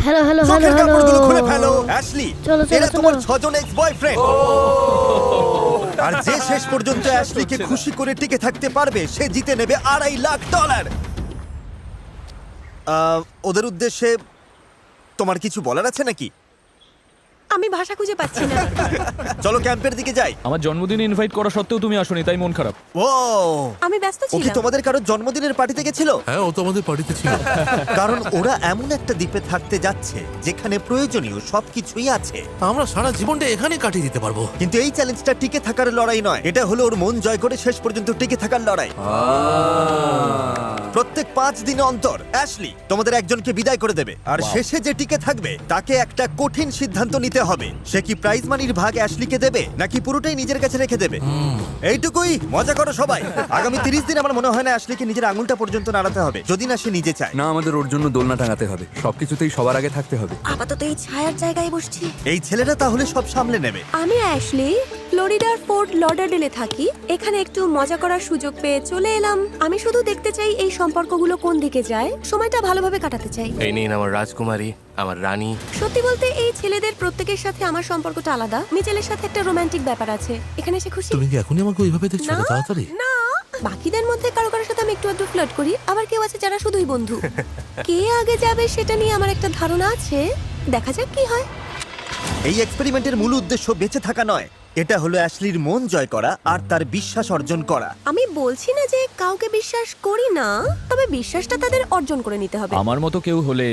Hello hello hello চোখের hello কাপড়গুলো খুলে ফেলো অ্যাশলি। চলো, চলো, এরা চলো। তোমার 6 জন এক্স বয়ফ্রেন্ড। আর যে শেষ পর্যন্ত অ্যাশলিকে খুশি করে টিকে থাকতে পারবে সে জিতে নেবে $2.5 লাখ। ওদের উদ্দেশ্যে তোমার কিছু বলার আছে নাকি? আমি ভাষা খুঁজে পাচ্ছি না। চলো ক্যাম্পের দিকে যাই। আমার জন্মদিনে ইনভাইট করা সত্ত্বেও তুমি আসোনি, তাই মন খারাপ। ও আমি ব্যস্ত ও কি ছিলাম। তোমাদের কারোর জন্মদিনের পার্টিতে গেছিল? হ্যাঁ, ও তো আমাদের পার্টিতে ছিল। কারণ ওরা এমন একটা দ্বীপে থাকতে যাচ্ছে যেখানে প্রয়োজনীয় সবকিছুই আছে। আমরা সারা জীবনটা এখানে কাটিয়ে দিতে পারবো। কিন্তু এই চ্যালেঞ্জটা টিকে থাকার লড়াই নয়, এটা হলো ওর মন জয় করে শেষ পর্যন্ত টিকে থাকার লড়াই। প্রত্যেক 5 দিন অন্তর অ্যাশলি তোমাদের একজনকে বিদায় করে দেবে, আর শেষে যে টিকে থাকবে তাকে একটা কঠিন সিদ্ধান্ত নিতে হবে। সে কি প্রাইজ মানির ভাগ অ্যাশলিকে দেবে নাকি পুরোটাই নিজের কাছে রেখে দেবে? এইটুকুই, মজা করো সবাই। আগামী 30 দিন আমার মনে হয় না অ্যাশলিকে নিজের আঙুলটা পর্যন্ত নাড়াতে হবে, যদি না সে নিজে চায়। না, আমাদের ওর জন্য দোলনা টাঙাতে হবে, সবকিছুতেই সবার আগে থাকতে হবে। আপাতত এই ছায়ার জায়গায় বসছি। এই ছেলেটা তাহলে সব সামলে নেবে। আমি অ্যাশলি, ফ্লোরিডার ফোর্ট লডারডেলে থাকি। এখানে একটু মজা করার সুযোগ পেয়ে চলে এলাম। আমি শুধু দেখতে চাই এই সম্পর্কগুলো কোন দিকে যায়, সময়টা ভালোভাবে কাটাতে চাই। এই নিন আমার রাজকুমারী, আমার রানী। সত্যি বলতে এই ছেলেদের প্রত্যেকের সাথে আমার সম্পর্কটা আলাদা। মিচেলের সাথে একটা রোমান্টিক ব্যাপার আছে। এখানে এসে খুশি? তুমি কি এখনই আমাকে ওইভাবে দেখছো? না, এত তাড়াতাড়ি? না। বাকিদের মধ্যে কারো কারোর সাথে আমি একটু আধটু ফ্লার্ট করি, আবার কেউ আছে যারা শুধুই বন্ধু। কে আগে যাবে সেটা নিয়ে আমার একটা ধারণা আছে, দেখা যাক কি হয়। এই এক্সপেরিমেন্টের মূল উদ্দেশ্য বেঁচে থাকা নয়, এটা হলো অ্যাশলির মন জয় করা আর তার বিশ্বাস অর্জন করা। আমি বলছি না যে কাউকে বিশ্বাস করি না, তবে বিশ্বাসটা তাদের অর্জন করে নিতে হবে। আমার মতো কেউ হলে